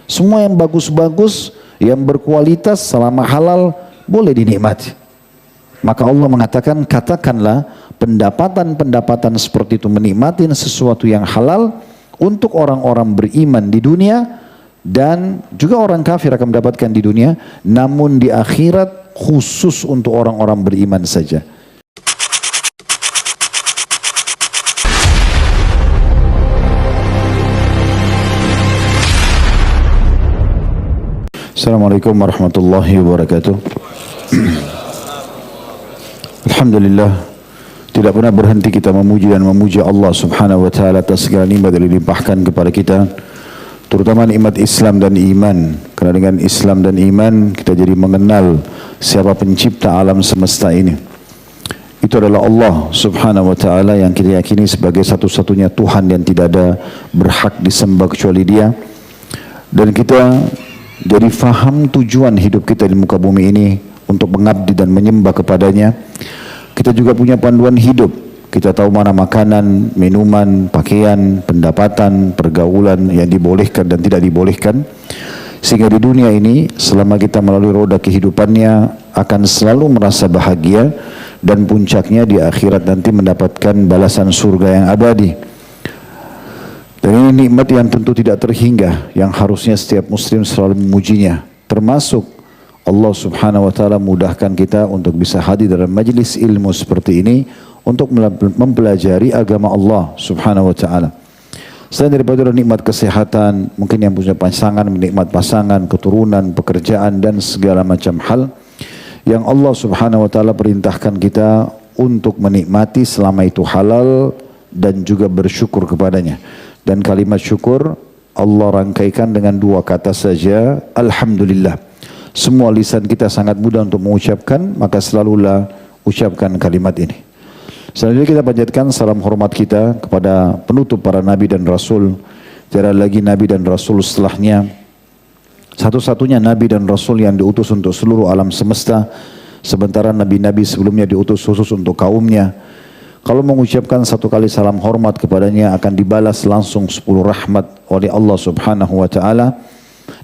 Semua yang bagus-bagus, yang berkualitas selama halal boleh dinikmati. Maka Allah mengatakan, katakanlah pendapatan-pendapatan seperti itu menikmati sesuatu yang halal untuk orang-orang beriman di dunia, dan juga orang kafir akan mendapatkan di dunia, namun di akhirat khusus untuk orang-orang beriman saja. Assalamualaikum warahmatullahi wabarakatuh. Alhamdulillah, tidak pernah berhenti kita memuji dan memuji Allah subhanahu wa ta'ala atas segala nikmat yang dilimpahkan kepada kita, terutama nikmat Islam dan iman. Karena dengan Islam dan iman kita jadi mengenal siapa pencipta alam semesta ini. Itu adalah Allah subhanahu wa ta'ala yang kita yakini sebagai satu-satunya Tuhan yang tidak ada berhak disembah kecuali Dia. Dan kita jadi faham tujuan hidup kita di muka bumi ini untuk mengabdi dan menyembah kepadanya. Kita juga punya panduan hidup. Kita tahu mana makanan, minuman, pakaian, pendapatan, pergaulan yang dibolehkan dan tidak dibolehkan. Sehingga di dunia ini selama kita melalui roda kehidupannya akan selalu merasa bahagia, dan puncaknya di akhirat nanti mendapatkan balasan surga yang abadi. Dan ini nikmat yang tentu tidak terhingga, yang harusnya setiap muslim selalu memujinya. Termasuk Allah subhanahu wa ta'ala mudahkan kita untuk bisa hadir dalam majlis ilmu seperti ini untuk mempelajari agama Allah subhanahu wa ta'ala. Selain daripada nikmat kesehatan, mungkin yang punya pasangan, nikmat pasangan, keturunan, pekerjaan dan segala macam hal yang Allah subhanahu wa ta'ala perintahkan kita untuk menikmati selama itu halal dan juga bersyukur kepadanya. Dan kalimat syukur Allah rangkaikan dengan dua kata saja, Alhamdulillah. Semua lisan kita sangat mudah untuk mengucapkan, maka selalulah ucapkan kalimat ini. Selanjutnya kita panjatkan salam hormat kita kepada penutup para nabi dan rasul. Tiada lagi nabi dan rasul setelahnya, satu-satunya nabi dan rasul yang diutus untuk seluruh alam semesta, sementara nabi-nabi sebelumnya diutus khusus untuk kaumnya. Kalau mengucapkan satu kali salam hormat kepadanya akan dibalas langsung 10 rahmat oleh Allah subhanahu wa ta'ala.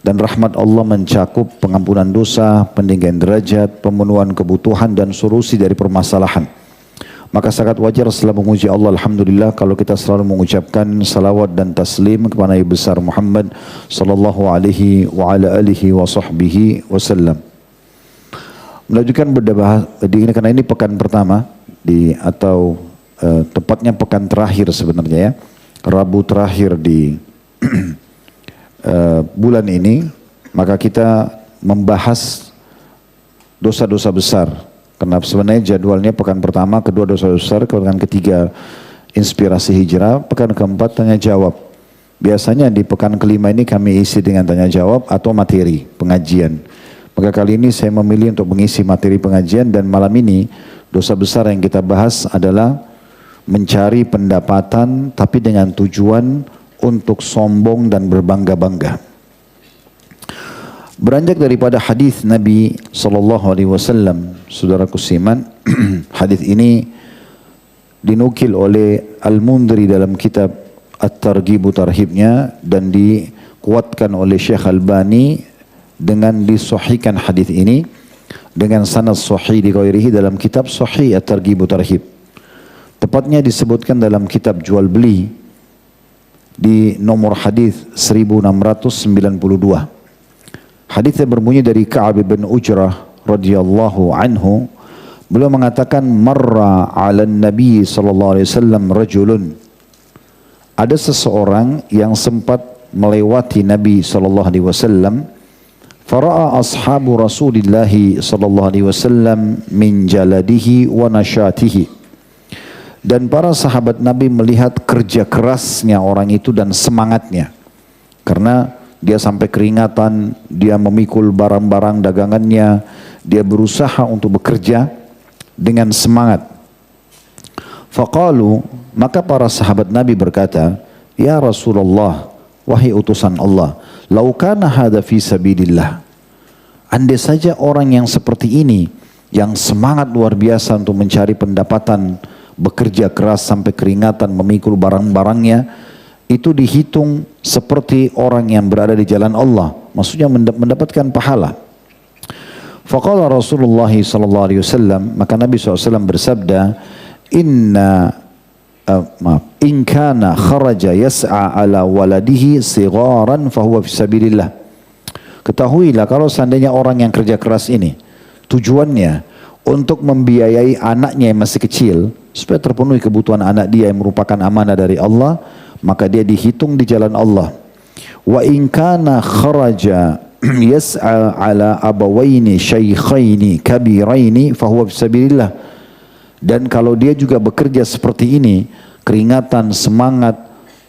Dan rahmat Allah mencakup pengampunan dosa, peninggian derajat, pemenuhan kebutuhan dan solusi dari permasalahan. Maka sangat wajar setelah memuji Allah, Alhamdulillah, kalau kita selalu mengucapkan salawat dan taslim kepada Nabi besar Muhammad sallallahu alaihi wa ala alihi wa sahbihi wasallam. Melanjutkan berdebah, karena ini pekan pertama atau tepatnya pekan terakhir sebenarnya ya, Rabu terakhir di bulan ini, maka kita membahas dosa-dosa besar. Karena sebenarnya jadwalnya pekan pertama, kedua dosa besar, pekan ketiga inspirasi hijrah, pekan keempat tanya jawab. Biasanya di pekan kelima ini kami isi dengan tanya jawab atau materi pengajian. Maka kali ini saya memilih untuk mengisi materi pengajian, dan malam ini dosa besar yang kita bahas adalah mencari pendapatan tapi dengan tujuan untuk sombong dan berbangga-bangga. Beranjak daripada hadis Nabi SAW, saudaraku siman, hadis ini dinukil oleh Al-Mundhiri dalam kitab At-Targhib Tarhibnya, dan dikuatkan oleh Syekh Albani dengan disahihkan hadis ini dengan sanad sahih di ghairihi dalam kitab Sahih At-Targhib Tarhib. Tepatnya disebutkan dalam kitab jual beli di nomor hadis 1692. Hadisnya berbunyi dari Ka'ab bin Ujrah radhiyallahu anhu. Beliau mengatakan, marra 'ala Nabi sallallahu alaihi wasallam rajulun. Ada seseorang yang sempat melewati Nabi sallallahu alaihi wasallam. Fara'a ashabu Rasulillah sallallahu alaihi wasallam min jaladihi wa nasyatihi. Dan para sahabat Nabi melihat kerja kerasnya orang itu dan semangatnya. Karena dia sampai keringatan, dia memikul barang-barang dagangannya, dia berusaha untuk bekerja dengan semangat. Faqalu, maka para sahabat Nabi berkata, ya Rasulullah, wahai utusan Allah, lau kana hadha fi sabilillah. Andai saja orang yang seperti ini, yang semangat luar biasa untuk mencari pendapatan, bekerja keras sampai keringatan, memikul barang-barangnya itu dihitung seperti orang yang berada di jalan Allah, maksudnya mendapatkan pahala. Faqala Rasulullah sallallahu alaihi wasallam, maka Nabi SAW bersabda, in kana kharaja yas'a ala waladihi sigharan fahuwa fisabilillah. Ketahuilah kalau seandainya orang yang kerja keras ini tujuannya untuk membiayai anaknya yang masih kecil supaya terpenuhi kebutuhan anak dia yang merupakan amanah dari Allah, maka dia dihitung di jalan Allah. Wa in kana kharaja yas'a ala abawaini syaikhaini kabiraini fahuwa fisabilillah. Dan kalau dia juga bekerja seperti ini, keringatan, semangat,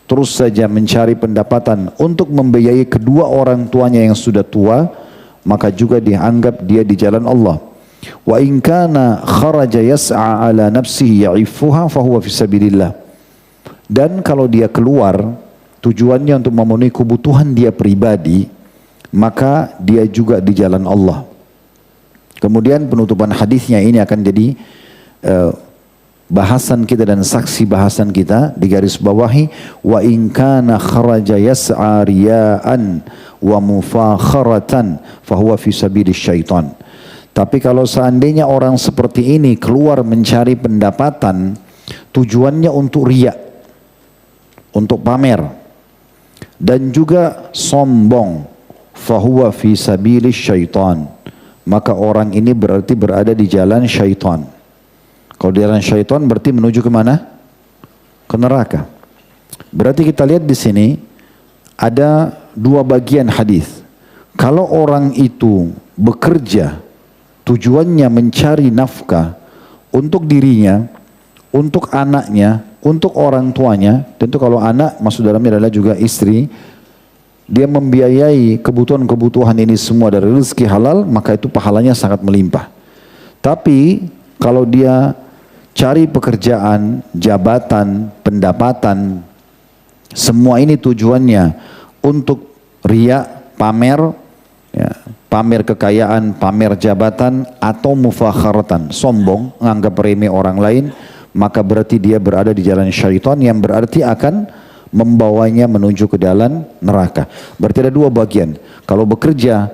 terus saja mencari pendapatan untuk membiayai kedua orang tuanya yang sudah tua, maka juga dianggap dia di jalan Allah. Wa in kana kharaja yas'a ala nafsihi ya'ifuha fahuwa fisabilillah. Dan kalau dia keluar tujuannya untuk memenuhi kebutuhan dia pribadi, maka dia juga di jalan Allah. Kemudian penutupan hadisnya ini akan jadi bahasan kita dan saksi bahasan kita di garis bawahi, wa in kana kharaja yas'a riya'an wa mufakharatan fahuwa fi sabilis syaitan. Tapi kalau seandainya orang seperti ini keluar mencari pendapatan tujuannya untuk riya, untuk pamer, dan juga sombong, fahuwa fi sabilis syaitan, maka orang ini berarti berada di jalan syaitan. Kalau di jalan syaitan berarti menuju ke mana? Ke neraka. Berarti kita lihat di sini ada dua bagian hadis. Kalau orang itu bekerja tujuannya mencari nafkah untuk dirinya, untuk anaknya, untuk orang tuanya, tentu kalau anak masuk dalamnya adalah juga istri, dia membiayai kebutuhan-kebutuhan ini semua dari rezeki halal, maka itu pahalanya sangat melimpah. Tapi kalau dia cari pekerjaan, jabatan, pendapatan, semua ini tujuannya untuk riya, pamer, ya, pamer kekayaan, pamer jabatan, atau mufakharatan, sombong, menganggap remeh orang lain, maka berarti dia berada di jalan syaitan yang berarti akan membawanya menuju ke jalan neraka. Berarti ada dua bagian. Kalau bekerja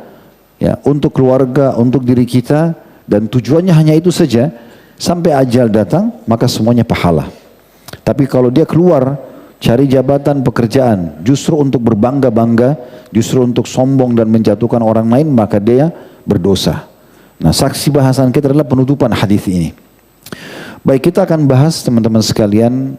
ya untuk keluarga, untuk diri kita, dan tujuannya hanya itu saja, sampai ajal datang, maka semuanya pahala. Tapi kalau dia keluar cari jabatan, pekerjaan, justru untuk berbangga-bangga, justru untuk sombong dan menjatuhkan orang lain, maka dia berdosa. Nah, saksi bahasan kita adalah penutupan hadis ini. Baik, kita akan bahas teman-teman sekalian,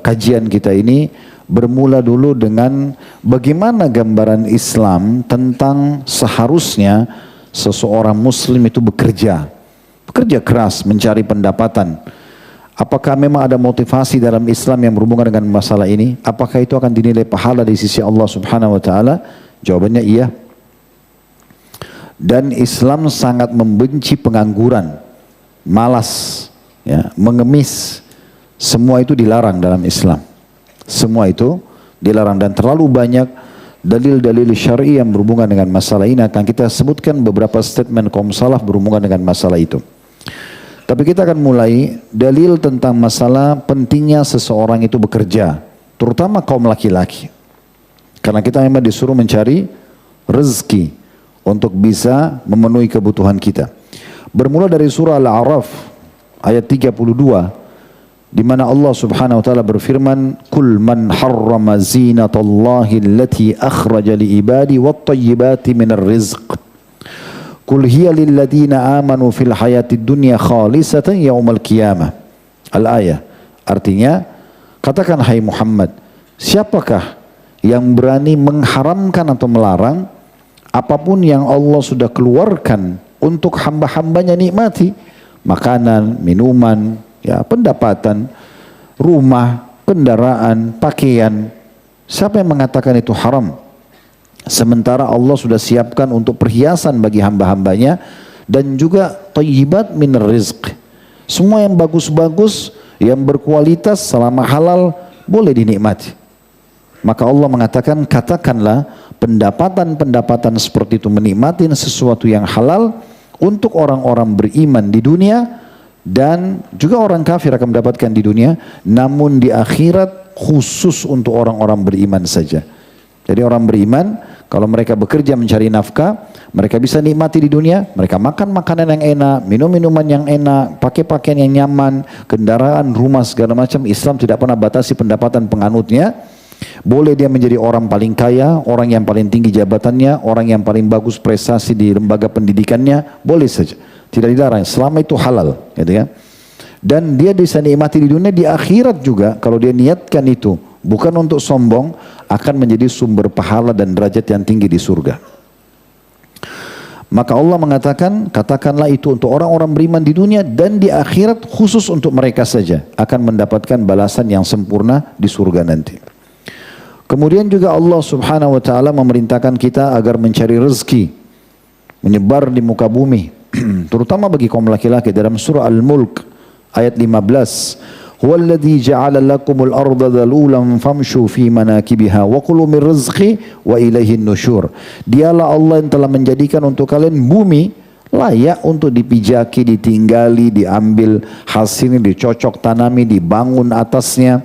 kajian kita ini bermula dulu dengan bagaimana gambaran Islam tentang seharusnya seseorang muslim itu bekerja keras mencari pendapatan. Apakah memang ada motivasi dalam Islam yang berhubungan dengan masalah ini? Apakah itu akan dinilai pahala di sisi Allah Subhanahu wa taala? Jawabannya iya. Dan Islam sangat membenci pengangguran, malas, ya, mengemis. Semua itu dilarang dalam Islam. Semua itu dilarang, dan terlalu banyak dalil-dalil syar'i yang berhubungan dengan masalah ini. Akan kita sebutkan beberapa statement kaum salaf berhubungan dengan masalah itu. Tapi kita akan mulai dalil tentang masalah pentingnya seseorang itu bekerja, terutama kaum laki-laki. Karena kita memang disuruh mencari rezeki untuk bisa memenuhi kebutuhan kita. Bermula dari surah Al-A'raf ayat 32, di mana Allah Subhanahu wa taala berfirman, "Qul man harrama zinatallahi allati akhraja li ibadi wat thayyibati minar rizq. Qul hiya lil ladzina amanu fil hayatid dunya khalisatan yaumal qiyamah." Al-ayah. Artinya, katakan hai Muhammad, siapakah yang berani mengharamkan atau melarang apapun yang Allah sudah keluarkan untuk hamba-hambanya nikmati, makanan, minuman, ya, pendapatan, rumah, kendaraan, pakaian. Siapa yang mengatakan itu haram? Sementara Allah sudah siapkan untuk perhiasan bagi hamba-hambanya, dan juga thayyibat minar rizq. Semua yang bagus-bagus, yang berkualitas selama halal boleh dinikmati. Maka Allah mengatakan, katakanlah pendapatan-pendapatan seperti itu, menikmati sesuatu yang halal untuk orang-orang beriman di dunia, dan juga orang kafir akan mendapatkan di dunia, namun di akhirat khusus untuk orang-orang beriman saja. Jadi orang beriman, kalau mereka bekerja mencari nafkah, mereka bisa nikmati di dunia, mereka makan makanan yang enak, minum minuman yang enak, pakai pakaian yang nyaman, kendaraan, rumah, segala macam. Islam tidak pernah batasi pendapatan penganutnya. Boleh dia menjadi orang paling kaya, orang yang paling tinggi jabatannya, orang yang paling bagus prestasi di lembaga pendidikannya, boleh saja. Tidak dilarang, selama itu halal, gitu ya. Dan dia bisa nikmati di dunia, di akhirat juga, kalau dia niatkan itu, bukan untuk sombong, akan menjadi sumber pahala dan derajat yang tinggi di surga. Maka Allah mengatakan, katakanlah itu untuk orang-orang beriman di dunia dan di akhirat khusus untuk mereka saja akan mendapatkan balasan yang sempurna di surga nanti. Kemudian juga Allah Subhanahu wa taala memerintahkan kita agar mencari rezeki, menyebar di muka bumi, terutama bagi kaum laki-laki dalam surah Al-Mulk ayat 15. Huwallazi ja'ala lakumul arda dhalulan famshu fi manakibiha wa kulu min rizqi wa ilaihin nusyur. Dialah Allah yang telah menjadikan untuk kalian bumi layak untuk dipijaki, ditinggali, diambil hasilnya, dicocok tanami, dibangun atasnya.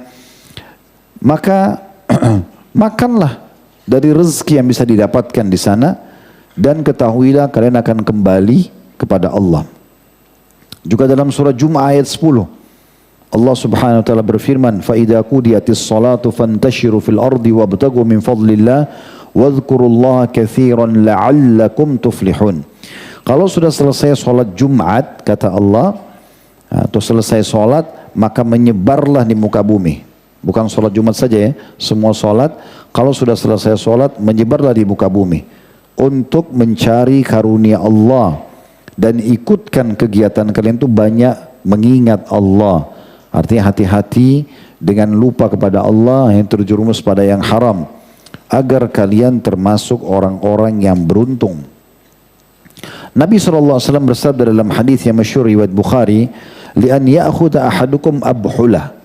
Maka makanlah dari rezeki yang bisa didapatkan di sana dan ketahuilah kalian akan kembali kepada Allah. Juga dalam surah Jum'ah ayat 10 Allah Subhanahu wa taala berfirman, "Fa idza qudiyatis salatu fantashiru fil ardi wabtaghu min fadlillah wadhkurullaha katsiran la'allakum tuflihun." Kalau sudah selesai salat Jumat, kata Allah, atau selesai salat, maka menyebarlah di muka bumi. Bukan salat Jumat saja ya, semua salat, kalau sudah selesai salat, menyebarlah di muka bumi untuk mencari karunia Allah dan ikutkan kegiatan kalian itu banyak mengingat Allah. Artinya hati-hati dengan lupa kepada Allah yang terjerumus pada yang haram, agar kalian termasuk orang-orang yang beruntung. Nabi SAW bersabda dalam hadis yang masyhur riwayat Bukhari, "Li'an ya'khudha ahadukum abhulah."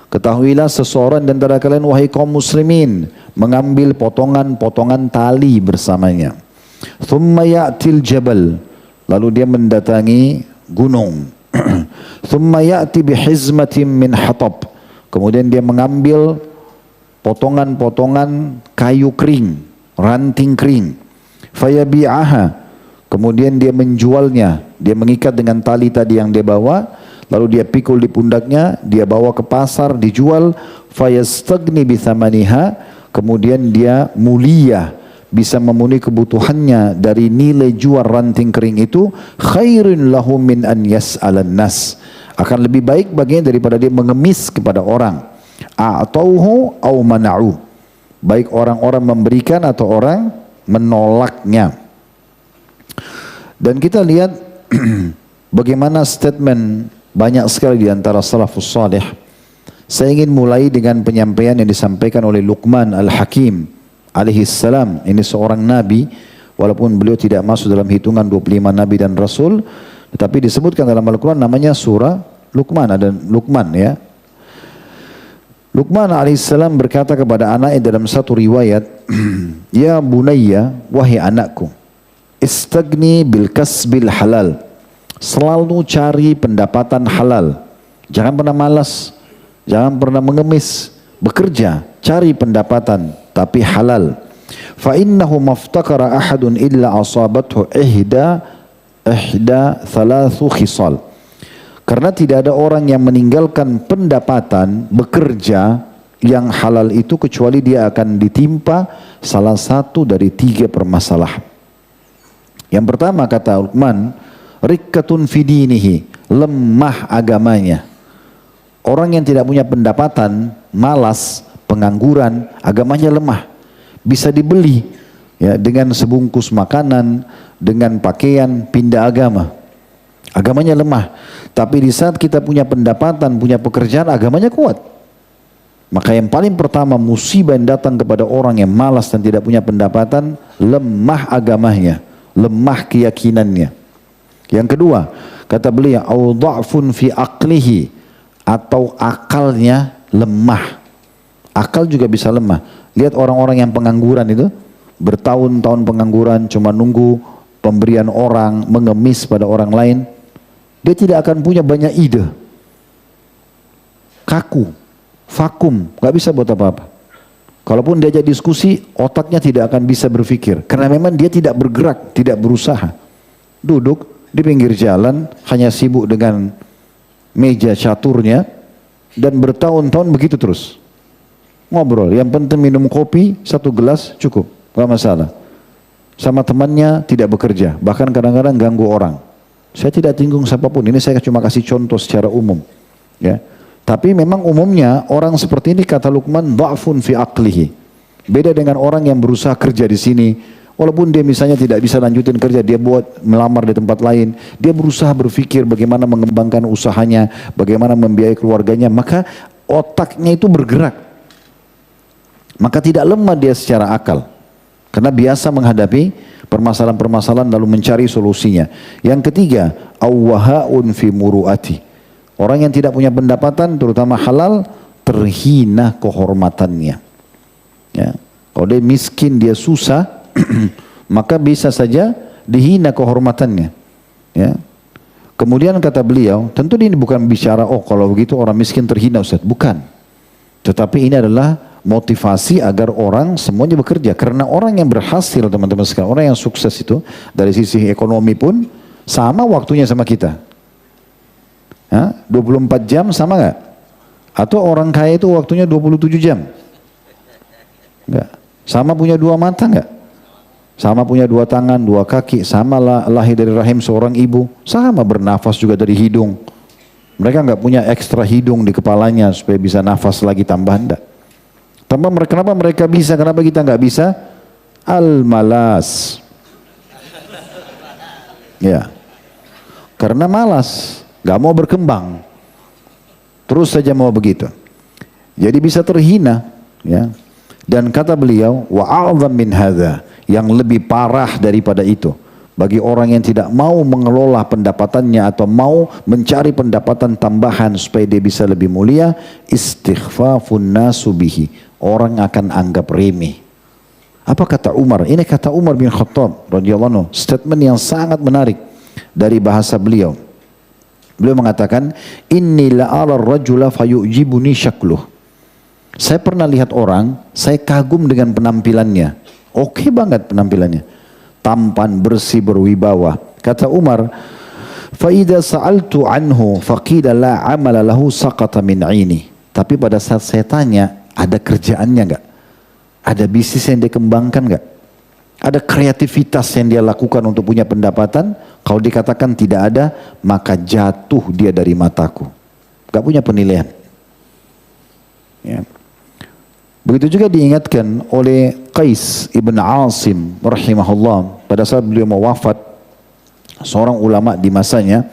Ketahuilah seseorang di antara kalian wahai kaum muslimin mengambil potongan-potongan tali bersamanya. Thumma ya'til jabal, lalu dia mendatangi gunung. Thumma ya'ti bihizmatin min hatab, kemudian dia mengambil potongan-potongan kayu kering, ranting kering. Fayabi'aha, kemudian dia menjualnya, dia mengikat dengan tali tadi yang dia bawa, lalu dia pikul di pundaknya, dia bawa ke pasar, dijual. Fayastagni bithamaniha, kemudian dia mulia, bisa memenuhi kebutuhannya dari nilai jual ranting kering itu. Khairun lahu min an yas'alan nas, akan lebih baik baginya daripada dia mengemis kepada orang. A'tauhu au mana'u, baik orang-orang memberikan atau orang menolaknya. Dan kita lihat bagaimana statement banyak sekali di antara salafus salih. Saya ingin mulai dengan penyampaian yang disampaikan oleh Luqman Al-Hakim alaihi salam. Ini seorang nabi, walaupun beliau tidak masuk dalam hitungan 25 nabi dan rasul, tetapi disebutkan dalam Al-Quran namanya surah Luqman. Ada Luqman ya. Luqman alaihi salam berkata kepada anaknya dalam satu riwayat, "Ya bunayya, wahai anakku, istagni bil kasbil halal." Selalu cari pendapatan halal. Jangan pernah malas, jangan pernah mengemis. Bekerja, cari pendapatan tapi halal. Fa innahu maftakara ahadun illa asabathu ihda thalathu khisal. Karena tidak ada orang yang meninggalkan pendapatan bekerja yang halal itu kecuali dia akan ditimpa salah satu dari 3 permasalahan. Yang pertama kata Luqman, rikkatun fidinihi, lemah agamanya. Orang yang tidak punya pendapatan, malas, pengangguran, agamanya lemah. Bisa dibeli ya, dengan sebungkus makanan, dengan pakaian, pindah agama. Agamanya lemah. Tapi di saat kita punya pendapatan, punya pekerjaan, agamanya kuat. Maka yang paling pertama musibah yang datang kepada orang yang malas dan tidak punya pendapatan, lemah agamanya, lemah keyakinannya. Yang kedua, kata beliau, au dha'fun fi aqlihi, atau akalnya lemah. Akal juga bisa lemah. Lihat orang-orang yang pengangguran itu, bertahun-tahun pengangguran, cuma nunggu pemberian orang, mengemis pada orang lain. Dia tidak akan punya banyak ide. Kaku, vakum, nggak bisa buat apa-apa. Kalaupun diajak diskusi, otaknya tidak akan bisa berpikir. Karena memang dia tidak bergerak, tidak berusaha. Duduk di pinggir jalan, hanya sibuk dengan meja caturnya, dan bertahun-tahun begitu terus. Ngobrol, yang penting minum kopi, 1 gelas cukup, nggak masalah. Sama temannya tidak bekerja, bahkan kadang-kadang ganggu orang. Saya tidak tinggung siapapun, ini saya cuma kasih contoh secara umum. Ya. Tapi memang umumnya orang seperti ini kata Luqman dha'fun fi aqlihi. Beda dengan orang yang berusaha kerja di sini. Walaupun dia misalnya tidak bisa lanjutin kerja, dia buat melamar di tempat lain. Dia berusaha berpikir bagaimana mengembangkan usahanya, bagaimana membiayai keluarganya. Maka otaknya itu bergerak. Maka tidak lemah dia secara akal. Karena biasa menghadapi permasalahan-permasalahan lalu mencari solusinya. Yang ketiga, awwahaun fi muru'ati. Orang yang tidak punya pendapatan, terutama halal, terhina kehormatannya. Ya. Kalau dia miskin, dia susah, maka bisa saja dihina kehormatannya. Ya. Kemudian kata beliau, tentu ini bukan bicara, oh kalau begitu orang miskin terhina Ustaz. Bukan. Tetapi ini adalah motivasi agar orang semuanya bekerja. Karena orang yang berhasil, teman-teman sekalian, orang yang sukses itu, dari sisi ekonomi pun, sama waktunya sama kita. 24 jam sama nggak? Atau orang kaya itu waktunya 27 jam? Enggak. Sama punya 2 mata nggak? Sama punya 2 tangan, 2 kaki, sama lahir dari rahim seorang ibu, sama bernafas juga dari hidung. Mereka nggak punya ekstra hidung di kepalanya supaya bisa nafas lagi tambahan, enggak. Kenapa mereka bisa, kenapa kita nggak bisa? Al-malas. Ya. Karena malas. Gak mau berkembang, terus saja mau begitu, jadi bisa terhina. Ya. Dan kata beliau, wa a'zam min hadza, yang lebih parah daripada itu, bagi orang yang tidak mau mengelola pendapatannya atau mau mencari pendapatan tambahan supaya dia bisa lebih mulia, istighfafun nasu bihi, orang akan anggap remeh. Apa kata Umar? Ini kata Umar bin Khattab radhiyallahu anhu, statement yang sangat menarik dari bahasa beliau. Beliau mengatakan, inni la'ala ar-rajula fayu'jibuni syakluh. Saya pernah lihat orang, saya kagum dengan penampilannya. Oke banget penampilannya. Tampan, bersih, berwibawa. Kata Umar, fa idza sa'altu anhu faqila la 'amala lahu saqata min 'aini. Tapi pada saat saya tanya, ada kerjaannya enggak? Ada bisnis yang dia kembangkan enggak? Ada kreativitas yang dia lakukan untuk punya pendapatan? Kalau dikatakan tidak ada, maka jatuh dia dari mataku. Gak punya penilaian. Ya. Begitu juga diingatkan oleh Qais ibn Asim rahimahullah. Pada saat beliau mau wafat, seorang ulama di masanya,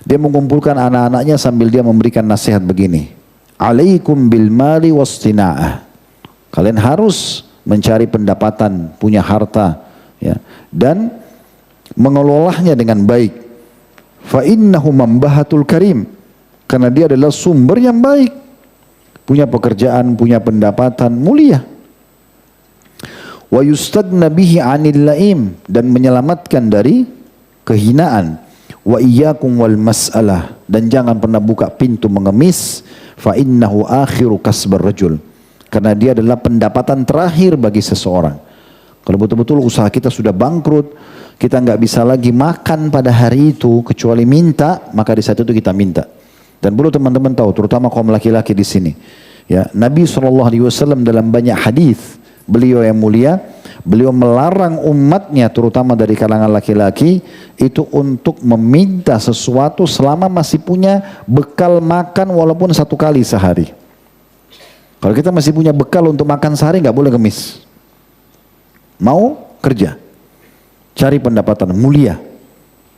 dia mengumpulkan anak-anaknya sambil dia memberikan nasihat begini. Alaikum bil mali wastina'ah. Kalian harus mencari pendapatan, punya harta, ya, dan mengelolanya dengan baik. Fa innahu mambahatul karim, karena dia adalah sumber yang baik. Punya pekerjaan, punya pendapatan, mulia. Wa yustagna bihi 'anil laim, dan menyelamatkan dari kehinaan. Wa iyyakum wal mas'alah, dan jangan pernah buka pintu mengemis. Fa innahu akhiru kasbar rajul, karena dia adalah pendapatan terakhir bagi seseorang. Kalau betul-betul usaha kita sudah bangkrut, kita nggak bisa lagi makan pada hari itu kecuali minta, maka di saat itu kita minta. Dan perlu teman-teman tahu, terutama kaum laki-laki di sini, ya, Nabi SAW dalam banyak hadis, beliau yang mulia, beliau melarang umatnya, terutama dari kalangan laki-laki, itu untuk meminta sesuatu selama masih punya bekal makan walaupun 1 kali sehari. Kalau kita masih punya bekal untuk makan sehari, nggak boleh ngemis. Mau kerja, cari pendapatan mulia,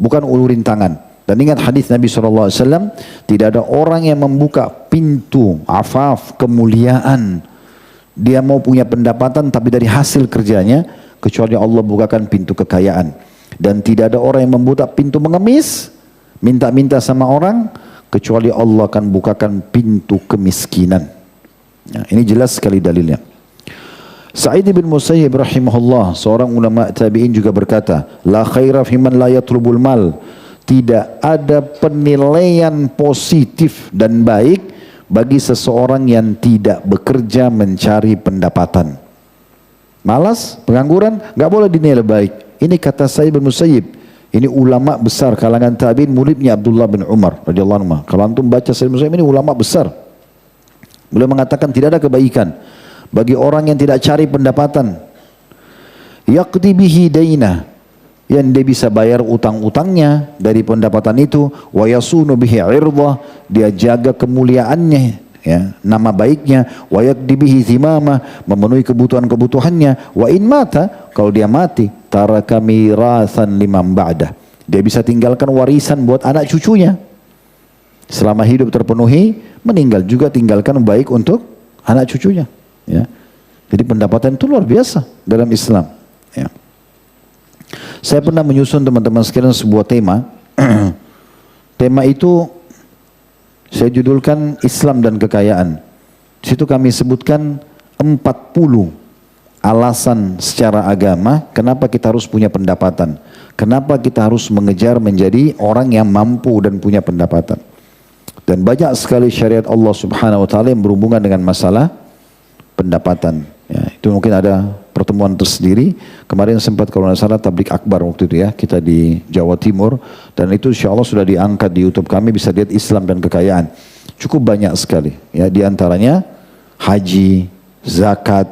bukan ulurin tangan. Dan ingat hadis Nabi SAW, tidak ada orang yang membuka pintu afaf, kemuliaan. Dia mau punya pendapatan tapi dari hasil kerjanya, kecuali Allah bukakan pintu kekayaan. Dan tidak ada orang yang membuka pintu mengemis, minta-minta sama orang, kecuali Allah akan bukakan pintu kemiskinan. Ya, ini jelas sekali dalilnya. Sa'id bin Musayyib rahimahullah, seorang ulama tabi'in juga berkata, la khaira fi man la yatlubul mal. Tidak ada penilaian positif dan baik bagi seseorang yang tidak bekerja mencari pendapatan. Malas, pengangguran, nggak boleh dinilai baik. Ini kata Sa'id bin Musayyib. Ini ulama besar kalangan tabi'in, muridnya Abdullah bin Umar radhiyallahu anhu. Kalau antum baca Sa'id bin Musayyib, ini ulama besar. Beliau mengatakan tidak ada kebaikan bagi orang yang tidak cari pendapatan. Yaqdi bihi daina, yang dia bisa bayar utang-utangnya dari pendapatan itu. Wa yasunu bihi irdah, dia jaga kemuliaannya, ya, nama baiknya. Wa yaqdi bihi zimama, memenuhi kebutuhan-kebutuhannya. Wa in mata, kalau dia mati, taraka mirathan liman ba'dah, dia bisa tinggalkan warisan buat anak cucunya. Selama hidup terpenuhi, meninggal juga tinggalkan baik untuk anak cucunya, ya. Jadi pendapatan itu luar biasa dalam Islam, ya. Saya pernah menyusun teman-teman sekalian sebuah tema. Tema itu saya judulkan Islam dan Kekayaan. Di situ kami sebutkan 40 alasan secara agama kenapa kita harus punya pendapatan. Kenapa kita harus mengejar menjadi orang yang mampu dan punya pendapatan. Dan banyak sekali syariat Allah Subhanahu wa taala yang berhubungan dengan masalah pendapatan. Ya, itu mungkin ada pertemuan tersendiri. Kemarin sempat kalau tidak salah tablik akbar waktu itu, ya, kita di Jawa Timur, dan itu insya Allah sudah diangkat di YouTube kami, bisa lihat Islam dan Kekayaan. Cukup banyak sekali, ya, di antaranya haji, zakat.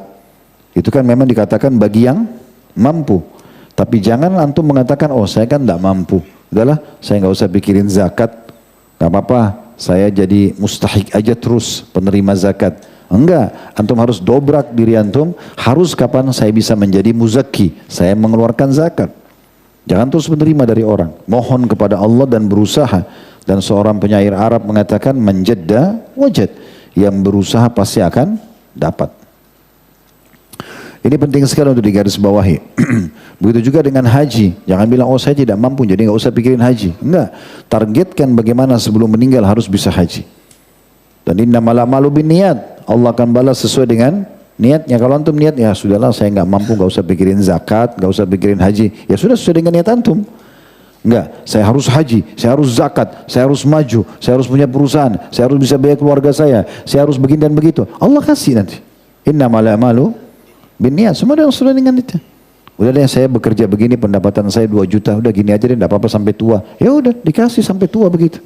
Itu kan memang dikatakan bagi yang mampu. Tapi jangan antum mengatakan, oh saya kan tidak mampu, udahlah saya nggak usah pikirin zakat, nggak apa-apa, saya jadi mustahik aja terus penerima zakat. Enggak, antum harus dobrak diri antum, harus kapan saya bisa menjadi muzaki, saya mengeluarkan zakat. Jangan terus menerima dari orang, mohon kepada Allah dan berusaha. Dan seorang penyair Arab mengatakan, manjadda wajad, yang berusaha pasti akan dapat. Ini penting sekali untuk digarisbawahi. Begitu juga dengan haji. Jangan bilang, oh saya tidak mampu jadi nggak usah pikirin haji. Enggak, targetkan bagaimana sebelum meninggal harus bisa haji. Dan innamal a'malu binniyat, Allah akan balas sesuai dengan niatnya. Kalau antum niat, ya sudahlah saya nggak mampu, nggak usah pikirin zakat, nggak usah pikirin haji, ya sudah sesuai dengan niat antum. Enggak, saya harus haji, saya harus zakat, saya harus maju, saya harus punya perusahaan, saya harus bisa bayar keluarga saya harus begini dan begitu. Allah kasih nanti. Innamal a'malu binniyat, semua yang sudah dengan itu. Udah deh saya bekerja begini, pendapatan saya 2 juta, udah gini aja deh, enggak apa-apa sampai tua. Ya udah dikasih sampai tua begitu.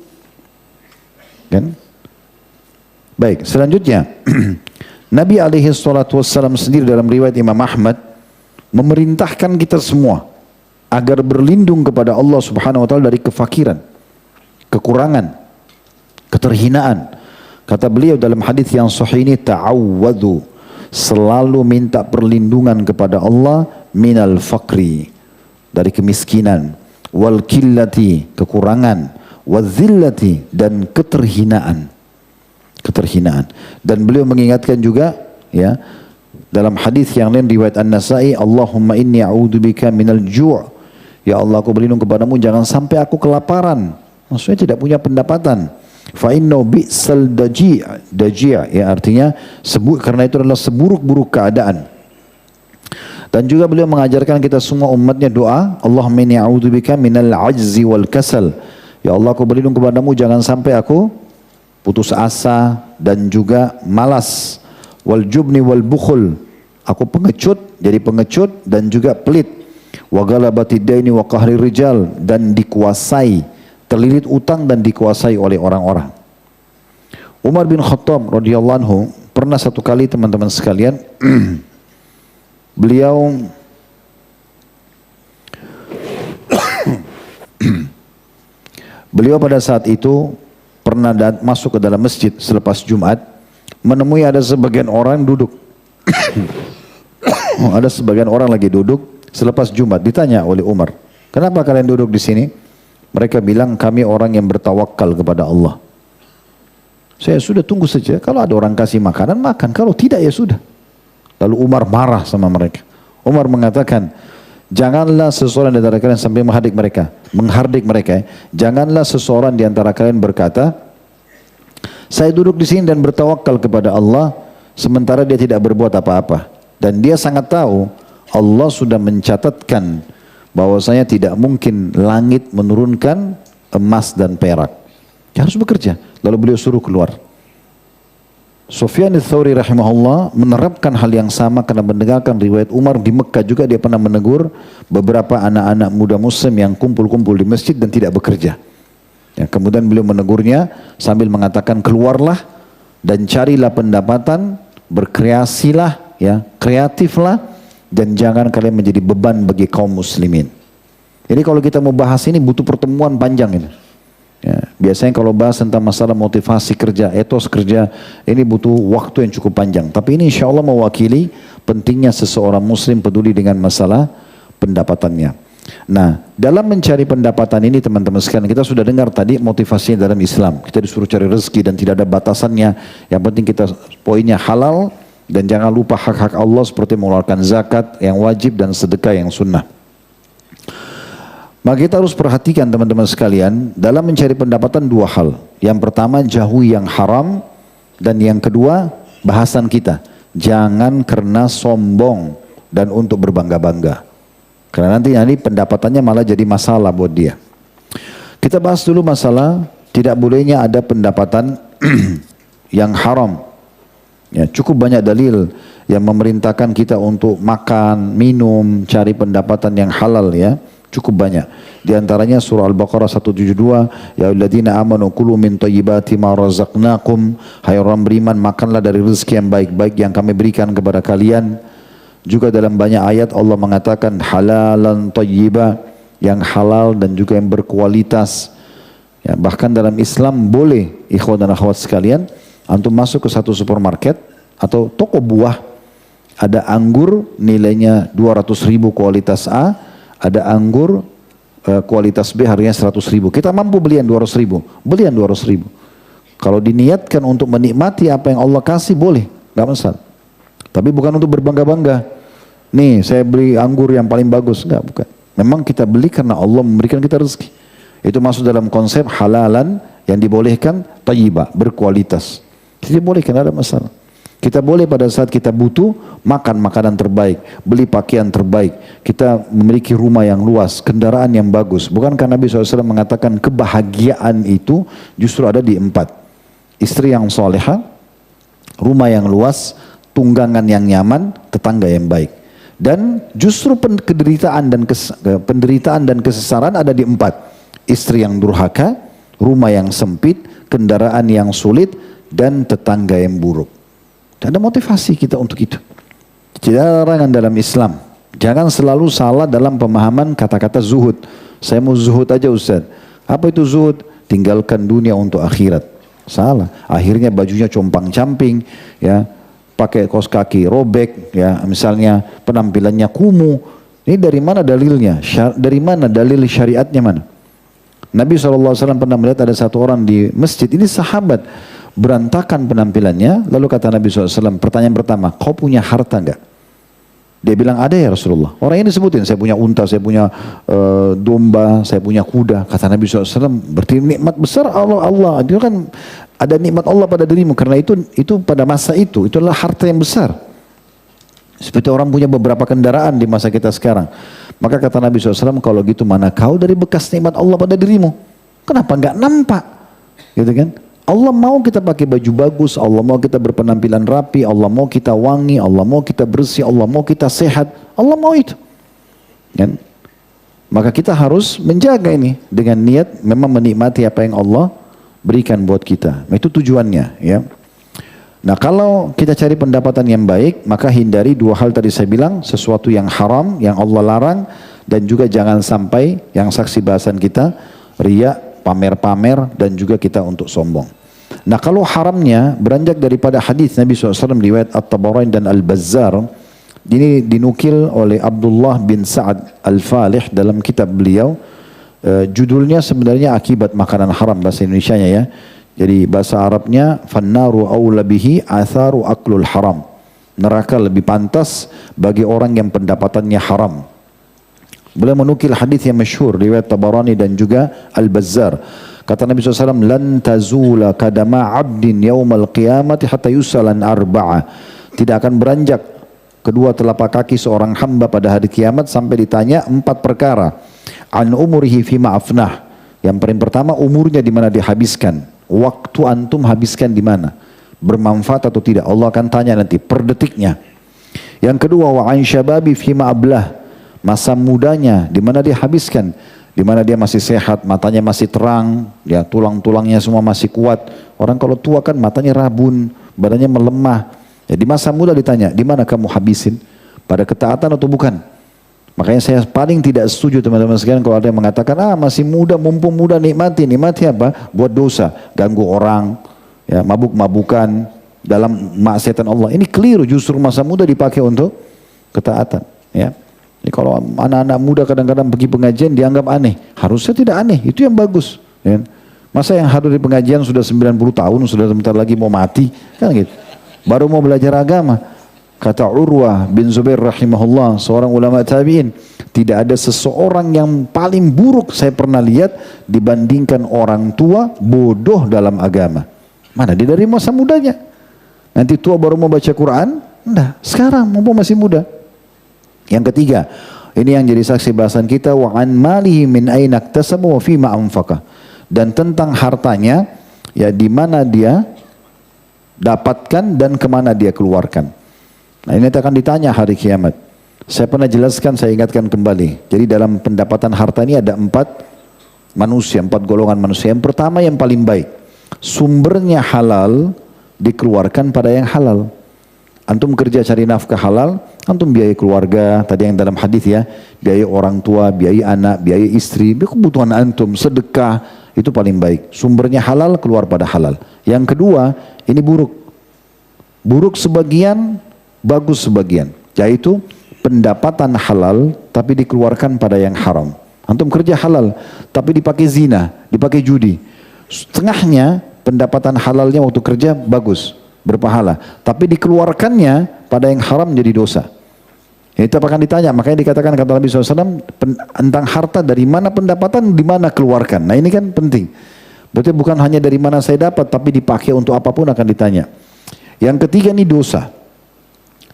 Kan? Baik, selanjutnya Nabi alaihi salatu wassalam sendiri dalam riwayat Imam Ahmad memerintahkan kita semua agar berlindung kepada Allah Subhanahu wa taala dari kefakiran, kekurangan, keterhinaan. Kata beliau dalam hadis yang sahih ini, ta'awwadhu, selalu minta perlindungan kepada Allah minal fakri, dari kemiskinan, wal killati, kekurangan, wadzillati, dan keterhinaan. Dan beliau mengingatkan juga, ya, dalam hadis yang lain riwayat An-Nasa'i, Allahumma inni a'udzubika minal ju', ya Allah aku berlindung kepadamu jangan sampai aku kelaparan, maksudnya tidak punya pendapatan. Fa inna bi'sal daji', ya artinya karena itu adalah seburuk-buruk keadaan. Dan juga beliau mengajarkan kita semua umatnya doa, Allahumma inni a'udzubika minal ajzi wal kasal, ya Allah aku berlindung kepadamu jangan sampai aku putus asa dan juga malas, wal jubni wal bukhul, aku pengecut, jadi pengecut dan juga pelit, wa ghalabati daini wa qahri rijal, dan dikuasai, terlilit utang dan dikuasai oleh orang-orang. Umar bin Khattab radhiyallahu anhu pernah satu kali teman-teman sekalian beliau pada saat itu pernah masuk ke dalam masjid selepas Jumat, menemui ada sebagian orang duduk. Ada sebagian orang lagi duduk selepas Jumat. Ditanya oleh Umar, kenapa kalian duduk di sini? Mereka bilang, kami orang yang bertawakal kepada Allah. Saya sudah tunggu saja, kalau ada orang kasih makanan, makan. Kalau tidak ya sudah. Lalu Umar marah sama mereka. Umar mengatakan, janganlah seseorang di antara kalian sampai menghardik mereka. Janganlah seseorang di antara kalian berkata, saya duduk di sini dan bertawakal kepada Allah, sementara dia tidak berbuat apa-apa. Dan dia sangat tahu Allah sudah mencatatkan bahwasanya tidak mungkin langit menurunkan emas dan perak. Dia harus bekerja. Lalu beliau suruh keluar. Sufyan ats-Tsauri rahimahullah menerapkan hal yang sama karena mendengarkan riwayat Umar di Mekah juga dia pernah menegur beberapa anak-anak muda muslim yang kumpul-kumpul di masjid dan tidak bekerja. Ya, kemudian beliau menegurnya sambil mengatakan keluarlah dan carilah pendapatan, berkreasilah, ya, kreatiflah dan jangan kalian menjadi beban bagi kaum muslimin. Jadi kalau kita mau bahas ini butuh pertemuan panjang ini. Ya, biasanya kalau bahas tentang masalah motivasi kerja, etos kerja, ini butuh waktu yang cukup panjang. Tapi ini insya Allah mewakili pentingnya seseorang muslim peduli dengan masalah pendapatannya. Nah, dalam mencari pendapatan ini teman-teman sekalian, kita sudah dengar tadi motivasinya dalam Islam. Kita disuruh cari rezeki dan tidak ada batasannya. Yang penting kita poinnya halal dan jangan lupa hak-hak Allah seperti mengeluarkan zakat yang wajib dan sedekah yang sunnah. Maka kita harus perhatikan teman-teman sekalian dalam mencari pendapatan dua hal. Yang pertama jauhi yang haram dan yang kedua bahasan kita. Jangan karena sombong dan untuk berbangga-bangga. Karena nanti pendapatannya malah jadi masalah buat dia. Kita bahas dulu masalah tidak bolehnya ada pendapatan yang haram. Ya, cukup banyak dalil yang memerintahkan kita untuk makan, minum, cari pendapatan yang halal ya. Cukup banyak. Di antaranya surah Al-Baqarah 172, ya ayyuhalladzina amanu kulu min thayyibati ma razaqnakum, hai orang beriman makanlah dari rezeki yang baik-baik yang kami berikan kepada kalian. Juga dalam banyak ayat Allah mengatakan halalan thayyiba, yang halal dan juga yang berkualitas. Ya, bahkan dalam Islam boleh ikhwan dan akhwat sekalian antum masuk ke satu supermarket atau toko buah, ada anggur nilainya 200.000 kualitas A, ada anggur kualitas B harganya 100.000. Kita mampu beli yang 200.000, beli yang 200.000. Kalau diniatkan untuk menikmati apa yang Allah kasih boleh, nggak masalah. Tapi bukan untuk berbangga-bangga. Nih saya beli anggur yang paling bagus, nggak, bukan. Memang kita beli karena Allah memberikan kita rezeki. Itu masuk dalam konsep halalan yang dibolehkan, thayyibah, berkualitas. Jadi boleh, karena ada masalah. Kita boleh pada saat kita butuh makan makanan terbaik, beli pakaian terbaik, kita memiliki rumah yang luas, kendaraan yang bagus. Bukankah Nabi SAW mengatakan kebahagiaan itu justru ada di 4. Istri yang soleha, rumah yang luas, tunggangan yang nyaman, tetangga yang baik. Dan justru penderitaan dan kesesaran ada di 4. Istri yang durhaka, rumah yang sempit, kendaraan yang sulit, dan tetangga yang buruk. Ada motivasi kita untuk itu. Tidak ada larangan dalam Islam. Jangan selalu salah dalam pemahaman kata-kata zuhud. Saya mau zuhud aja Ustaz. Apa itu zuhud? Tinggalkan dunia untuk akhirat. Salah. Akhirnya bajunya compang-camping, ya, pakai kaos kaki robek, ya, misalnya penampilannya kumuh. Ini dari mana dalilnya? Dari mana dalil syariatnya mana? Nabi SAW pernah melihat ada satu orang di masjid. Ini sahabat. Berantakan penampilannya, lalu kata Nabi SAW, pertanyaan pertama, kau punya harta enggak? Dia bilang ada ya Rasulullah. Orang ini disebutin, saya punya unta, saya punya domba, saya punya kuda. Kata Nabi SAW, berarti nikmat besar Allah. Itu kan ada nikmat Allah pada dirimu, karena itu pada masa itu adalah harta yang besar. Seperti orang punya beberapa kendaraan di masa kita sekarang. Maka kata Nabi SAW, kalau gitu mana kau dari bekas nikmat Allah pada dirimu? Kenapa enggak nampak? Gitu kan? Allah mau kita pakai baju bagus, Allah mau kita berpenampilan rapi, Allah mau kita wangi, Allah mau kita bersih, Allah mau kita sehat, Allah mau itu. Kan? Maka kita harus menjaga ini dengan niat memang menikmati apa yang Allah berikan buat kita. Itu tujuannya, ya. Nah, kalau kita cari pendapatan yang baik, maka hindari dua hal tadi saya bilang, sesuatu yang haram, yang Allah larang, dan juga jangan sampai yang saksi bahasan kita, riya, pamer-pamer, dan juga kita untuk sombong. Nah, kalau haramnya beranjak daripada hadis Nabi SAW riwayat At-Tabarani dan Al-Bazzar, ini dinukil oleh Abdullah bin Sa'ad Al-Falih dalam kitab beliau. Judulnya sebenarnya akibat makanan haram bahasa Indonesianya ya. Jadi bahasa Arabnya fannaru aula bihi atharu aklul haram. Neraka lebih pantas bagi orang yang pendapatannya haram. Beliau menukil hadis yang masyhur riwayat Tabarani dan juga Al-Bazzar. Kata Nabi SAW, lan tazula kadama abdin yaumal qiyamati hatta yusalan arba'a. Tidak akan beranjak kedua telapak kaki seorang hamba pada hari kiamat sampai ditanya 4 perkara. An umurihi fima afnah. Yang paling pertama, umurnya di mana dihabiskan. Waktu antum habiskan di mana. bermanfaat atau tidak. Allah akan tanya nanti per detiknya. Yang kedua, wa an syababi fima ablah, masa mudanya di mana dia habiskan, di mana dia masih sehat, matanya masih terang, ya tulang-tulangnya semua masih kuat. Orang kalau tua kan matanya rabun, badannya melemah. Ya, di masa muda ditanya, di mana kamu habisin? Pada ketaatan atau bukan? Makanya saya paling tidak setuju teman-teman sekalian kalau ada yang mengatakan, masih muda, mumpung muda nikmati. Nikmati apa? Buat dosa, ganggu orang, ya mabuk-mabukan, dalam maksiatan Allah. Ini keliru, justru masa muda dipakai untuk ketaatan. Ya. Jadi kalau anak-anak muda kadang-kadang pergi pengajian dianggap aneh. Harusnya tidak aneh, itu yang bagus. Ya. Masa yang hadir di pengajian sudah 90 tahun, sudah sebentar lagi mau mati, kan gitu. Baru mau belajar agama. Kata Urwah bin Zubair rahimahullah, seorang ulama tabi'in, tidak ada seseorang yang paling buruk saya pernah lihat dibandingkan orang tua bodoh dalam agama. Mana dia dari masa mudanya? Nanti tua baru mau baca Quran? Enggak, sekarang mumpung masih muda. Yang ketiga, ini yang jadi saksi bahasan kita, wa an malihi min aina iktasaba wa fima anfaqa. Dan tentang hartanya, ya di mana dia dapatkan dan kemana dia keluarkan. Nah ini akan ditanya hari kiamat. Saya pernah jelaskan, saya ingatkan kembali. Jadi dalam pendapatan harta ini ada 4 golongan manusia. Yang pertama yang paling baik, sumbernya halal, dikeluarkan pada yang halal. Antum kerja cari nafkah halal, antum biaya keluarga, tadi yang dalam hadis ya, biaya orang tua, biaya anak, biaya istri, kebutuhan antum, sedekah, itu paling baik. Sumbernya halal, keluar pada halal. Yang kedua, ini buruk. Buruk sebagian, bagus sebagian, yaitu pendapatan halal tapi dikeluarkan pada yang haram. Antum kerja halal tapi dipakai zina, dipakai judi. Setengahnya pendapatan halalnya waktu kerja bagus, berpahala, tapi dikeluarkannya pada yang haram jadi dosa. Itu akan ditanya, makanya dikatakan kata Nabi SAW tentang harta, dari mana pendapatan, di mana keluarkan. Nah ini kan penting. Berarti bukan hanya dari mana saya dapat, tapi dipakai untuk apapun akan ditanya. Yang ketiga ini dosa.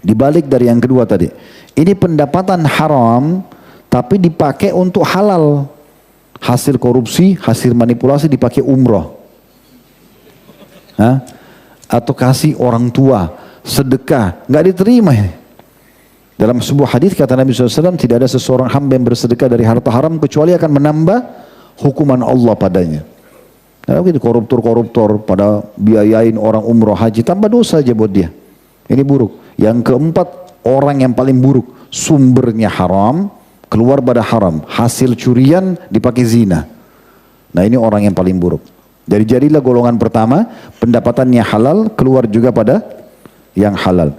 Dibalik dari yang kedua tadi. Ini pendapatan haram tapi dipakai untuk halal. Hasil korupsi, hasil manipulasi dipakai umroh. Atau kasih orang tua, sedekah, nggak diterima ini. Dalam sebuah hadis kata Nabi SAW, tidak ada seseorang hamba yang bersedekah dari harta haram kecuali akan menambah hukuman Allah padanya. Nah, begitu koruptor pada biayain orang umroh haji, tambah dosa aja buat dia. Ini buruk. Yang keempat, orang yang paling buruk, sumbernya haram, keluar pada haram, hasil curian dipakai zina. Nah ini orang yang paling buruk. Jadi jadilah golongan pertama, pendapatannya halal, keluar juga pada yang halal.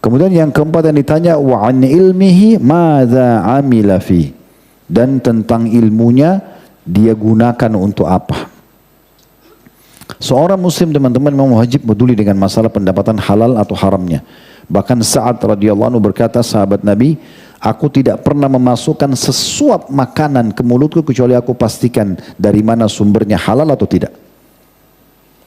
Kemudian yang keempat yang ditanya, wa an ilmihi madza amila fi, dan tentang ilmunya dia gunakan untuk apa. Seorang muslim teman-teman memang wajib peduli dengan masalah pendapatan halal atau haramnya. Bahkan Sa'ad radhiyallahu anhu berkata, sahabat Nabi, aku tidak pernah memasukkan sesuap makanan ke mulutku kecuali aku pastikan dari mana sumbernya halal atau tidak.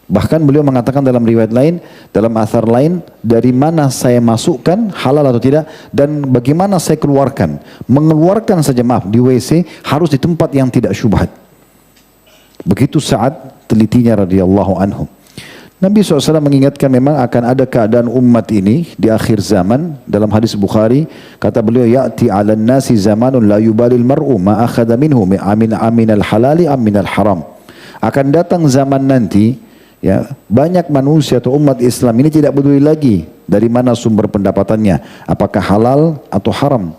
Bahkan beliau mengatakan dalam riwayat lain, dalam athar lain, dari mana saya masukkan halal atau tidak dan bagaimana saya keluarkan. Mengeluarkan saja di WC harus di tempat yang tidak syubhat. Begitu Sa'ad telitinya radhiyallahu anhu. Nabi SAW mengingatkan memang akan ada keadaan umat ini di akhir zaman. Dalam hadis Bukhari kata beliau, ya'ti 'alan nasi zamanun la yubalil mar'u ma akhadha minhu aminal halali aminal haram. Akan datang zaman nanti, ya, banyak manusia atau umat Islam ini tidak peduli lagi dari mana sumber pendapatannya, apakah halal atau haram.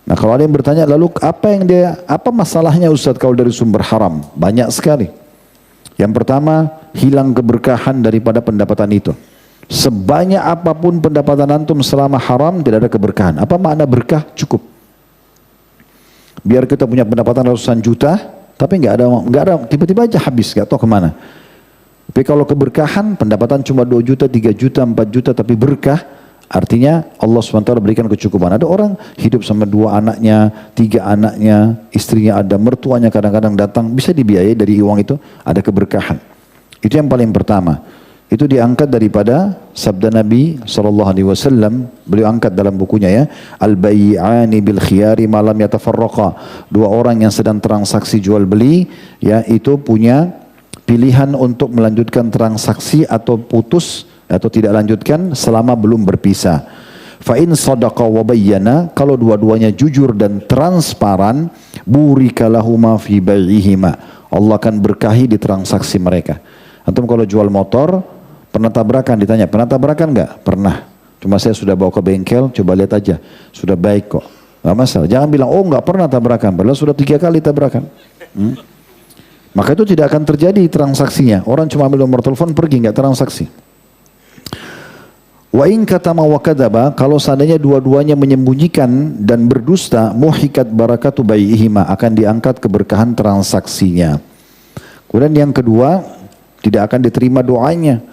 Nah kalau ada yang bertanya, lalu apa masalahnya Ustaz kalau dari sumber haram? Banyak sekali. Yang pertama, hilang keberkahan daripada pendapatan itu. Sebanyak apapun pendapatan antum selama haram tidak ada keberkahan. Apa makna berkah? Cukup. Biar kita punya pendapatan ratusan juta, tapi nggak ada, tiba-tiba aja habis, nggak tahu kemana. Tapi kalau keberkahan, pendapatan cuma 2 juta, 3 juta, 4 juta, tapi berkah, artinya Allah SWT berikan kecukupan. Ada orang hidup sama 2 anaknya, 3 anaknya, istrinya ada, mertuanya kadang-kadang datang, bisa dibiayai dari uang itu, ada keberkahan. Itu yang paling pertama. Itu diangkat daripada sabda Nabi SAW, beliau angkat dalam bukunya ya, al-bay'ani bil khiyari malam yatafarraqa. 2 orang yang sedang transaksi jual beli, ya itu punya pilihan untuk melanjutkan transaksi atau putus atau tidak lanjutkan selama belum berpisah. Fa in sadaqa wa bayyana, kalau dua-duanya jujur dan transparan, burika lahuma fi bai'ihima, Allah akan berkahi di transaksi mereka. Antum kalau jual motor, pernah tabrakan, ditanya, pernah tabrakan enggak? Pernah. Cuma saya sudah bawa ke bengkel, coba lihat aja, sudah baik kok. Enggak masalah. Jangan bilang, oh enggak pernah tabrakan, padahal sudah 3 kali tabrakan. Maka itu tidak akan terjadi transaksinya. Orang cuma ambil nomor telepon, pergi, enggak transaksi. Wa in katama wa kadaba, kalau seandainya dua-duanya menyembunyikan dan berdusta, muhikat barakatu bai'ihima, akan diangkat keberkahan transaksinya. Kemudian yang kedua, tidak akan diterima doanya.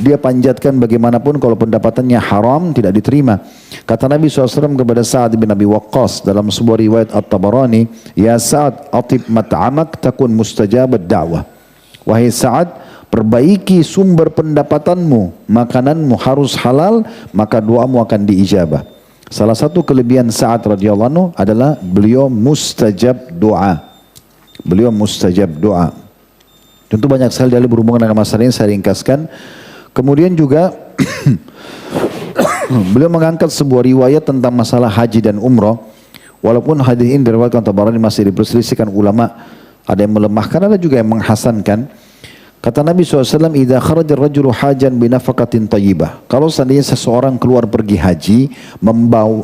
Dia panjatkan bagaimanapun, kalau pendapatannya haram tidak diterima. Kata Nabi SAW kepada Sa'ad bin Abi Waqqas dalam sebuah riwayat At-Tabarani, ya Sa'ad, atib mat'amak takun mustajabat da'wah. Wahai Sa'ad, perbaiki sumber pendapatanmu, makananmu harus halal, maka doamu akan diijabah. Salah satu kelebihan Sa'ad radhiyallahu anhu adalah beliau mustajab doa. Beliau mustajab doa. Tentu banyak sekali dalil berhubungan dengan masalah ini, saya ringkaskan. Kemudian juga beliau mengangkat sebuah riwayat tentang masalah haji dan umrah. Walaupun hadis ini diriwayatkan Tabarani masih diperselisihkan ulama, ada yang melemahkan, ada juga yang menghasankan. Kata Nabi SAW, idza kharaja ar-rajulu hajan bi nafaqatin thayyibah. Kalau seandainya seseorang keluar pergi haji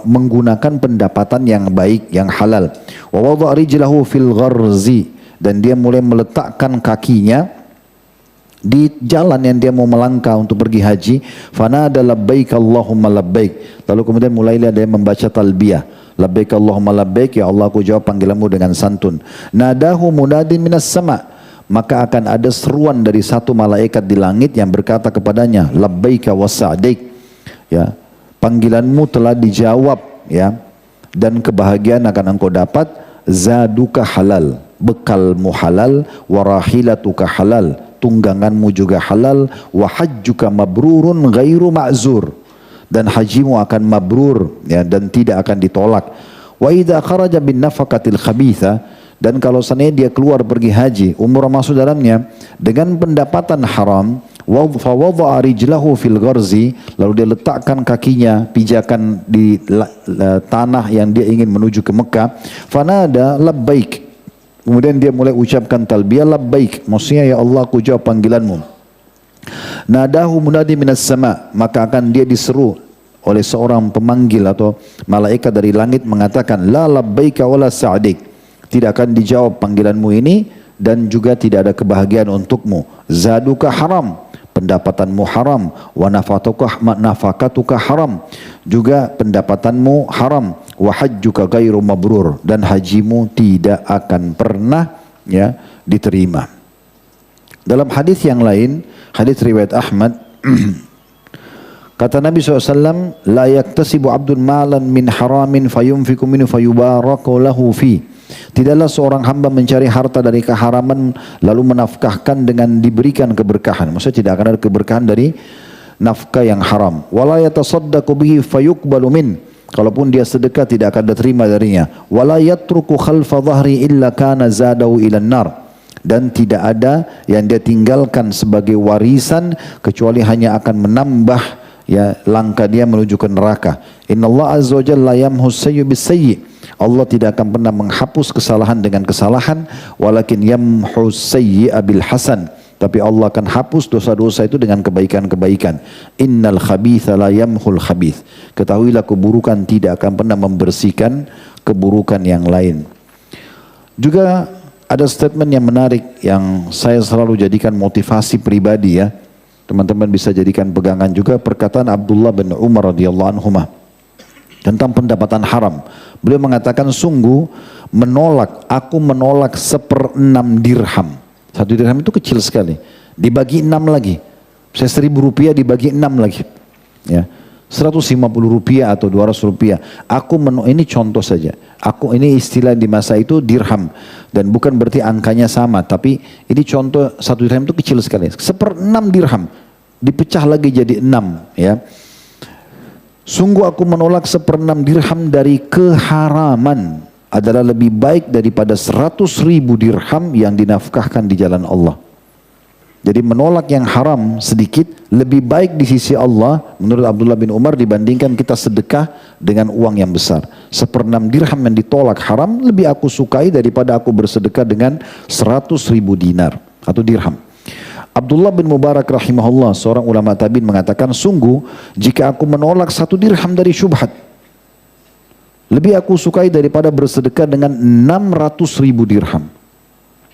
menggunakan pendapatan yang baik, yang halal. Wa wada'a rijlahu fil gharzi, dan dia mulai meletakkan kakinya di jalan yang dia mau melangkah untuk pergi haji, fanada labbaik Allahumma labbaik, lalu kemudian mulailah dia membaca talbiyah, labbaik Allahumma labbaik, ya Allah aku jawab panggilanmu dengan santun. Nadahu munadin minas sama, maka akan ada seruan dari satu malaikat di langit yang berkata kepadanya, labbaika wa sa'daik, ya, panggilanmu telah dijawab, ya, dan kebahagiaan akan engkau dapat. Zaduka halal, bekalmu halal, warahilatuka halal, tungganganmu juga halal, wa hajjuka mabrurun ghairu ma'zur, dan hajimu akan mabrur, ya, dan tidak akan ditolak. Wa idza kharaja bin nafaqatil khabitha, dan kalau seandainya dia keluar pergi haji, umrah masuk dalamnya dengan pendapatan haram, wa wadha'a rijlahu fil gharzi, lalu dia letakkan kakinya, pijakan di tanah yang dia ingin menuju ke Mekah, fanada labbaik, kemudian dia mulai ucapkan talbiyah labbaik, maksudnya ya Allah aku jawab panggilanmu. Nadahu munadi minas sama, maka akan dia diseru oleh seorang pemanggil atau malaikat dari langit mengatakan, la labbaika wala sa'dik, tidak akan dijawab panggilanmu ini dan juga tidak ada kebahagiaan untukmu. Zaduka haram, pendapatanmu haram, wa nafakatuka haram, juga pendapatanmu haram, wa hajjuka ghairu mabrur, dan hajimu tidak akan pernah, ya, diterima. Dalam hadis yang lain, hadis riwayat Ahmad, kata Nabi SAW, la yaktasibu abdun malan min haramin fayunfiku minhu fayubaraku lahu fi. Tidaklah seorang hamba mencari harta dari keharaman lalu menafkahkan dengan diberikan keberkahan. Maksudnya tidak akan ada keberkahan dari nafkah yang haram. Wala yatasaddaqu bihi fayuqbalu min. Kalaupun dia sedekah tidak akan diterima darinya. Wala yatruku khalfa dhahri illa kana zadahu ilan nar. Dan tidak ada yang dia tinggalkan sebagai warisan kecuali hanya akan menambah, ya, langkah dia menuju ke neraka. Innallaha azza wa jalla yamhus sayyi bis sayyi. Allah tidak akan pernah menghapus kesalahan dengan kesalahan, walakin yamhus sayyi'a bil hasan, tapi Allah akan hapus dosa-dosa itu dengan kebaikan-kebaikan. Innal khabitha la yamhul khabith. Ketahuilah keburukan tidak akan pernah membersihkan keburukan yang lain. Juga ada statement yang menarik yang saya selalu jadikan motivasi pribadi, ya. Teman-teman bisa jadikan pegangan juga, perkataan Abdullah bin Umar radhiyallahu anhuma tentang pendapatan haram. Beliau mengatakan, sungguh aku menolak 1/6 dirham. 1 dirham itu kecil sekali, dibagi 6 lagi. Saya 1.000 rupiah dibagi 6 lagi, ya, 150 rupiah atau 200 rupiah. Ini contoh saja. Ini istilah di masa itu dirham, dan bukan berarti angkanya sama, tapi ini contoh 1 dirham itu kecil sekali. 1/6 dirham dipecah lagi jadi 6, ya. Sungguh aku menolak 1/6 dirham dari keharaman adalah lebih baik daripada 100.000 dirham yang dinafkahkan di jalan Allah. Jadi menolak yang haram sedikit lebih baik di sisi Allah menurut Abdullah bin Umar dibandingkan kita sedekah dengan uang yang besar. 1/6 dirham yang ditolak haram lebih aku sukai daripada aku bersedekah dengan 100.000 dinar atau dirham. Abdullah bin Mubarak rahimahullah, seorang ulama tabi'in, mengatakan, sungguh jika aku menolak 1 dirham dari syubhat, lebih aku sukai daripada bersedekah dengan 600.000 dirham.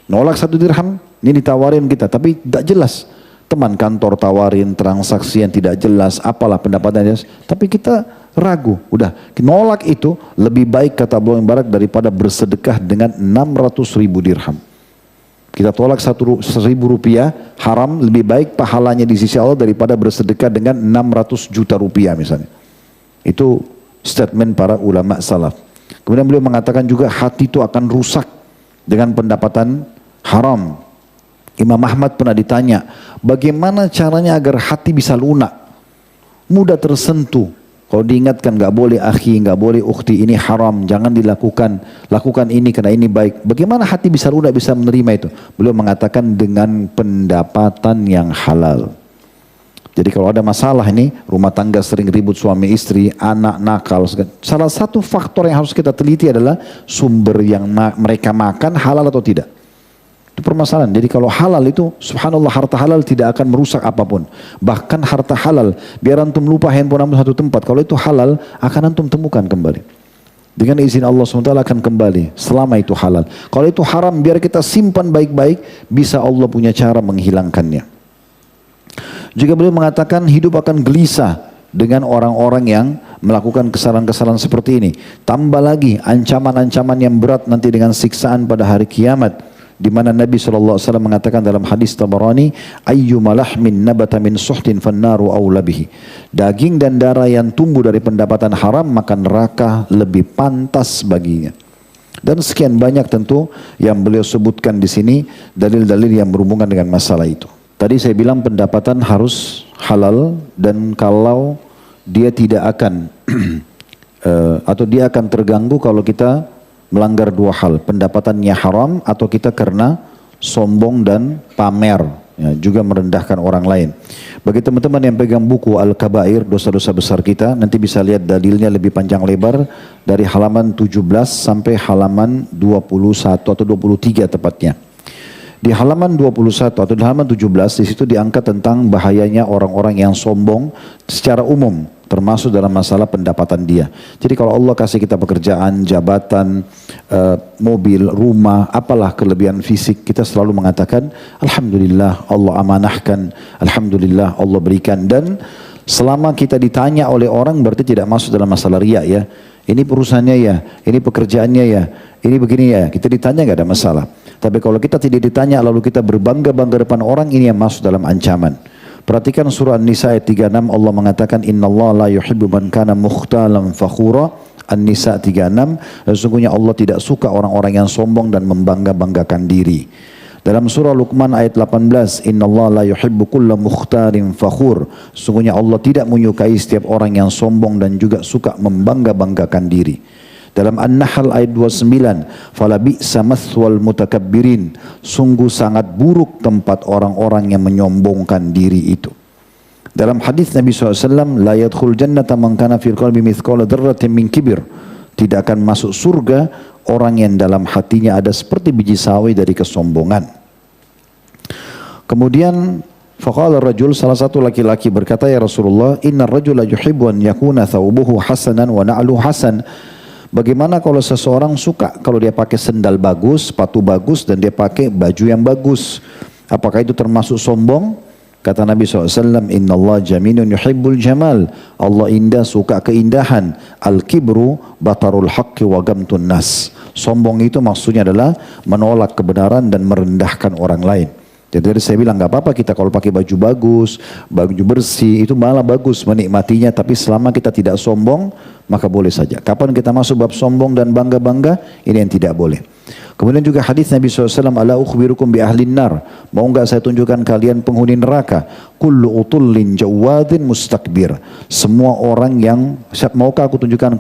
Nolak 1 dirham, ini ditawarin kita, tapi tidak jelas. Teman kantor tawarin transaksi yang tidak jelas, apalah pendapatannya, tapi kita ragu. Udah, nolak itu lebih baik, kata Abdullah bin Mubarak, daripada bersedekah dengan 600.000 dirham. Kita tolak 1.000 rupiah haram, lebih baik pahalanya di sisi Allah daripada bersedekah dengan 600 juta rupiah misalnya. Itu statement para ulama salaf. Kemudian beliau mengatakan juga hati itu akan rusak dengan pendapatan haram. Imam Ahmad pernah ditanya, bagaimana caranya agar hati bisa lunak, mudah tersentuh. Kalau diingatkan nggak boleh akhi, nggak boleh ukhti, ini haram, jangan dilakukan, lakukan ini karena ini baik. Bagaimana hati bisa lunak, bisa menerima itu? Beliau mengatakan dengan pendapatan yang halal. Jadi kalau ada masalah ini, rumah tangga sering ribut suami istri, anak nakal, salah satu faktor yang harus kita teliti adalah sumber yang mereka makan halal atau tidak. Itu permasalahan. Jadi kalau halal itu, subhanallah, harta halal tidak akan merusak apapun. Bahkan harta halal, biar antum lupa handphone antum satu tempat, kalau itu halal akan antum temukan kembali. Dengan izin Allah SWT akan kembali selama itu halal. Kalau itu haram, biar kita simpan baik-baik, bisa Allah punya cara menghilangkannya. Juga beliau mengatakan hidup akan gelisah dengan orang-orang yang melakukan kesalahan-kesalahan seperti ini. Tambah lagi ancaman-ancaman yang berat nanti dengan siksaan pada hari kiamat. Di mana Nabi SAW mengatakan dalam hadis Tabarani, ayyuma lahmin nabata min suhtin fannaru awla bihi. Daging dan darah yang tumbuh dari pendapatan haram, maka neraka lebih pantas baginya. Dan sekian banyak tentu yang beliau sebutkan di sini dalil-dalil yang berhubungan dengan masalah itu. Tadi saya bilang pendapatan harus halal, dan kalau dia tidak akan atau dia akan terganggu kalau kita melanggar 2 hal, pendapatannya haram atau kita karena sombong dan pamer, ya, juga merendahkan orang lain. Bagi teman-teman yang pegang buku Al-Kabair, dosa-dosa besar kita, nanti bisa lihat dalilnya lebih panjang lebar dari halaman 17 sampai halaman 21 atau 23 tepatnya. Di halaman 21 atau di halaman 17, di situ diangkat tentang bahayanya orang-orang yang sombong secara umum, termasuk dalam masalah pendapatan dia. Jadi kalau Allah kasih kita pekerjaan, jabatan, mobil, rumah, apalah kelebihan fisik, kita selalu mengatakan alhamdulillah Allah amanahkan, alhamdulillah Allah berikan. Dan selama kita ditanya oleh orang berarti tidak masuk dalam masalah riya, ya. Ini perusahaannya ya, ini pekerjaannya ya, ini begini ya, kita ditanya nggak ada masalah. Tapi kalau kita tidak ditanya lalu kita berbangga-bangga depan orang, ini yang masuk dalam ancaman. Perhatikan surah An-Nisa ayat 36, Allah mengatakan innallaha la yuhibbu man kana mukhtalan fakhura. An-Nisa 36, sesungguhnya Allah tidak suka orang-orang yang sombong dan membangga-banggakan diri. Dalam surah Luqman ayat 18, innallaha la yuhibbu kulla mukhtarin fakhur. Sesungguhnya Allah tidak menyukai setiap orang yang sombong dan juga suka membangga-banggakan diri. Dalam An-Nahl ayat 29, fala bi'sa mathwal mutakabbirin. Sungguh sangat buruk tempat orang-orang yang menyombongkan diri itu. Dalam hadis Nabi SAW, la yadkhul jannata man kana fil qalbi mithqala dzarratin min kibir. Tidak akan masuk surga orang yang dalam hatinya ada seperti biji sawi dari kesombongan. Kemudian faqala rajul, salah satu laki-laki berkata, ya Rasulullah, innar rajula yuhibbu an yakuna thawbuhu hasanan wa na'luhu hasan. Bagaimana kalau seseorang suka kalau dia pakai sendal bagus, sepatu bagus, dan dia pakai baju yang bagus? Apakah itu termasuk sombong? Kata Nabi SAW, Inna Allah jaminun yuhibbul jamal. Allah indah, suka keindahan. Al-kibru batarul haqqi wa gamtun nas. Sombong itu maksudnya adalah menolak kebenaran dan merendahkan orang lain. Jadi saya bilang gak apa-apa kita kalau pakai baju bagus, baju bersih, itu malah bagus menikmatinya. Tapi selama kita tidak sombong, maka boleh saja. Kapan kita masuk bab sombong dan bangga-bangga, ini yang tidak boleh. Kemudian juga hadis Nabi SAW, ala ukhbirukum bi ahlin nar, mau enggak saya tunjukkan kalian penghuni neraka? Kullu utullin jawadin mustakbir, semua orang yang, maukah aku tunjukkan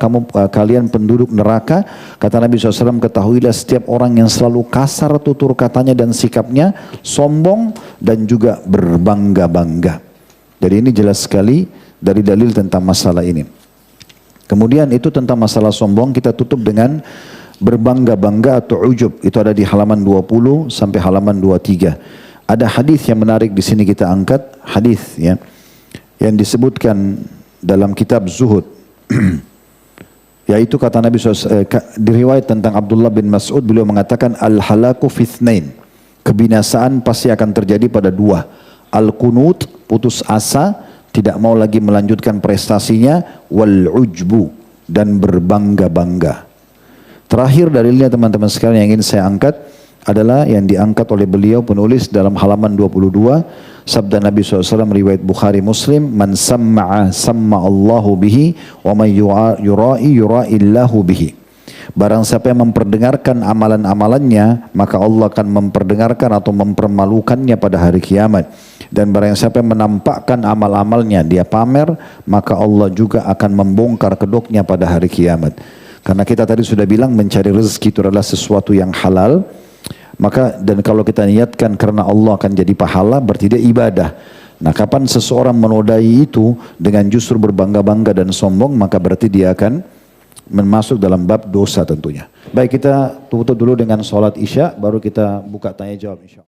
kalian penduduk neraka? Kata Nabi SAW, ketahuilah setiap orang yang selalu kasar tutur katanya dan sikapnya, sombong dan juga berbangga-bangga. Jadi ini jelas sekali dari dalil tentang masalah ini. Kemudian itu tentang masalah sombong, kita tutup dengan berbangga-bangga atau ujub. Itu ada di halaman 20 sampai halaman 23. Ada hadis yang menarik di sini kita angkat, hadis ya yang disebutkan dalam kitab Zuhud. Yaitu kata Nabi SAW, diriwayat tentang Abdullah bin Mas'ud, beliau mengatakan al-halaku fithnain, kebinasaan pasti akan terjadi pada dua. Al-kunut, putus asa, tidak mau lagi melanjutkan prestasinya, wal-ujbu, dan berbangga-bangga. Terakhir dalilnya teman-teman sekalian yang ingin saya angkat adalah yang diangkat oleh beliau penulis dalam halaman 22, sabda Nabi SAW riwayat Bukhari Muslim, man samma'a samma'allahu bihi wa man yura'i yura'illahu bihi. Barang siapa yang memperdengarkan amalan-amalannya, maka Allah akan memperdengarkan atau mempermalukannya pada hari kiamat. Dan barang siapa yang menampakkan amal-amalnya, dia pamer, maka Allah juga akan membongkar kedoknya pada hari kiamat. Karena kita tadi sudah bilang mencari rezeki itu adalah sesuatu yang halal, maka dan kalau kita niatkan karena Allah akan jadi pahala, berarti dia ibadah. Nah, kapan seseorang menodai itu dengan justru berbangga-bangga dan sombong, maka berarti dia akan masuk dalam bab dosa tentunya. Baik, kita tutup dulu dengan sholat isya, baru kita buka tanya jawab insya Allah.